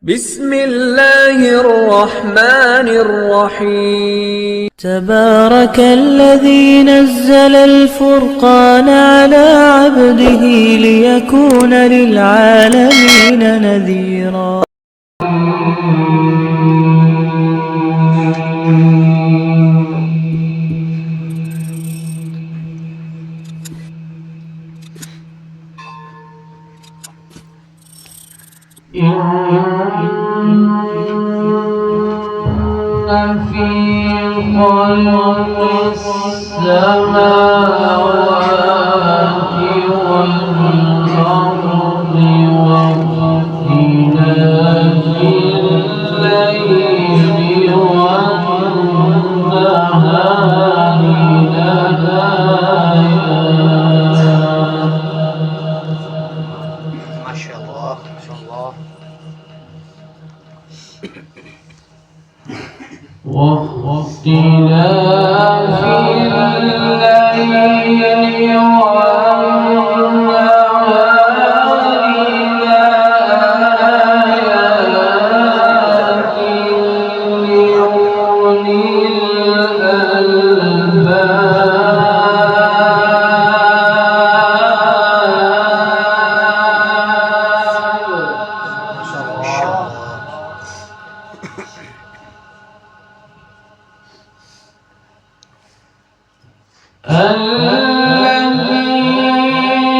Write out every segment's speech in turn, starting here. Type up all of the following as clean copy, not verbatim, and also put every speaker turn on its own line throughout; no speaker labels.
بسم الله الرحمن الرحيم.
تبارك الذي نزل الفرقان على عبده ليكون للعالمين نذيرا.
إن في خلق السماوات والأرض واختلاف الليل والنهار لآيات.
ما شاء الله ما شاء الله.
واختلاف الليل والنهار لآيات لأولي الألباب.
ما شاء الله.
الذين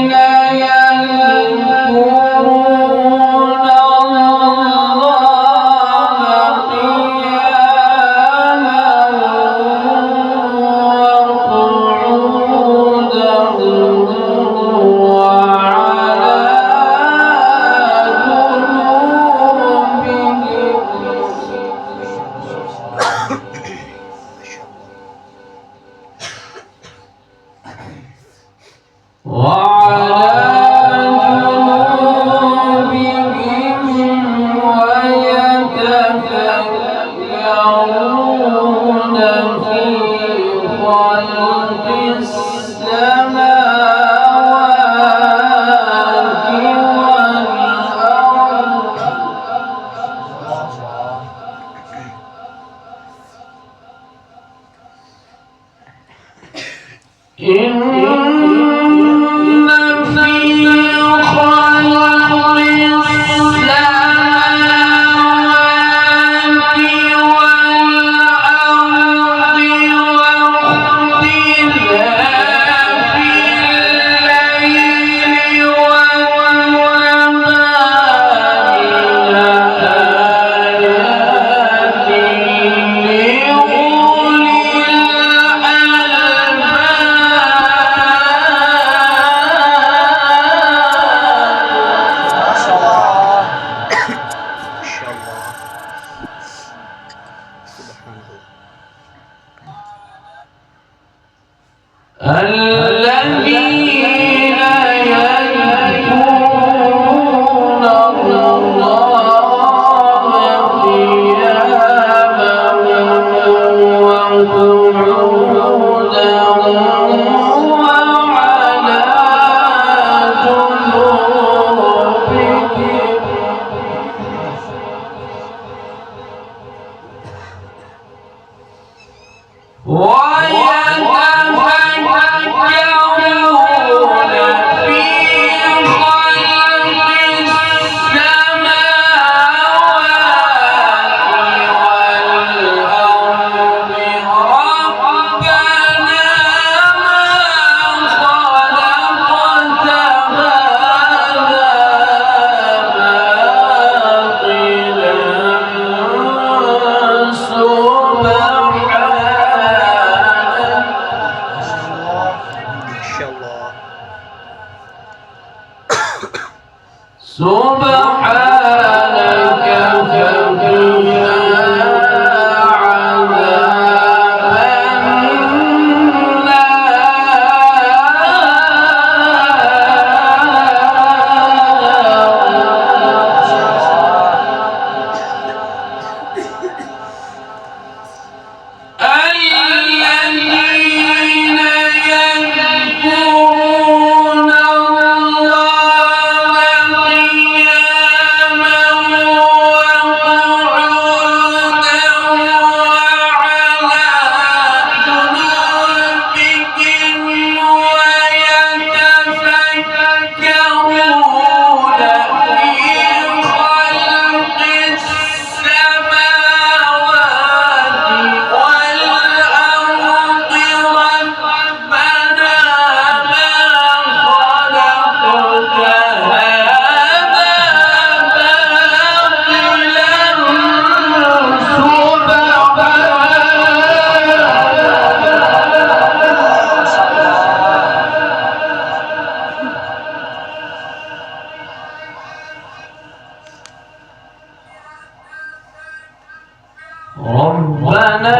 ربنا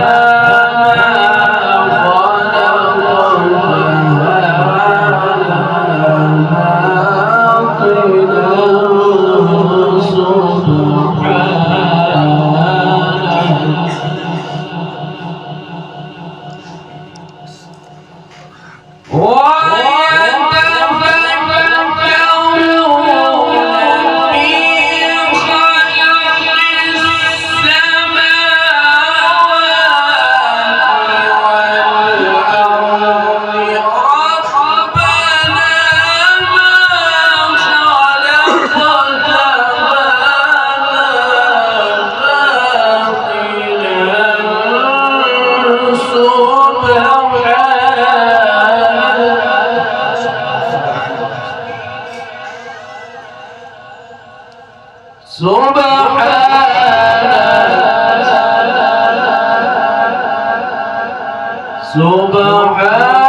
سبحانك فقنا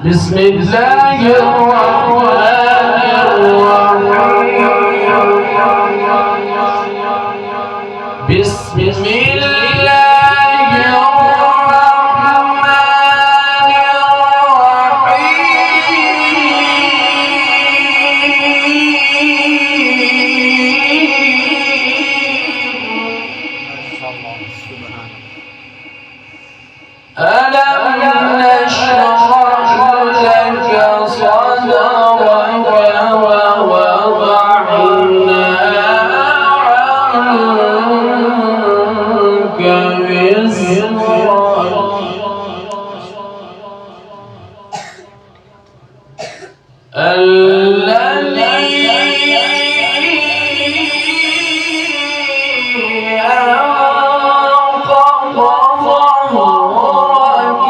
بسم الله الرحمن الرحيم بسم الله الرحمن الرحيم ألم نشرح لك صدرك ووضعنا عنك وزرك الذي أنقض ظهرك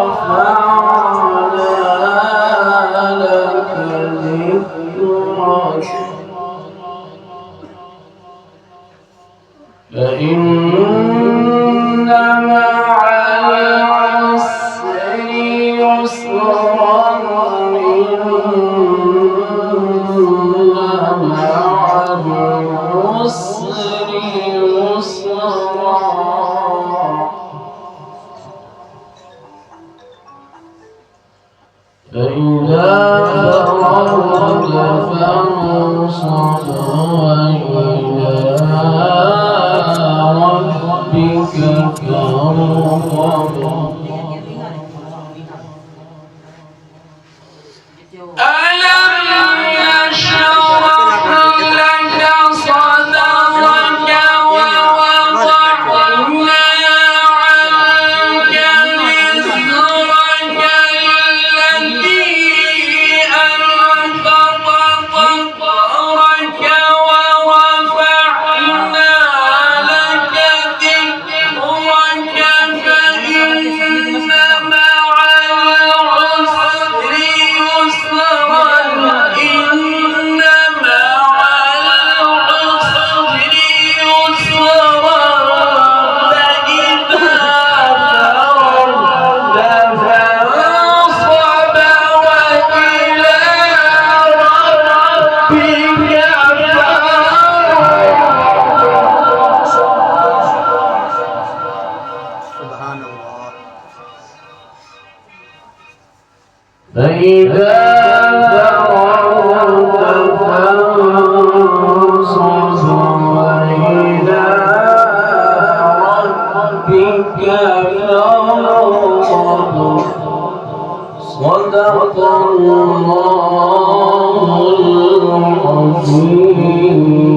ورفعنا لك ذكرك فإن مع العسر يسرا إن مع العسر يسرا فإذا فرغت فانصب وإلى ربك فارغب ألم نشرح لك صدرك ووضعنا عنك وزرك الذي أنقض ظهرك ورفعنا لك ذكرك فإن مع العسر يسرا إن مع العسر يسرا فإذا فرغت فانصب وإلى ربك
سبحان الله.
فإذا فرغت فانصب وإلى ربك فارغب صدق الله العظيم.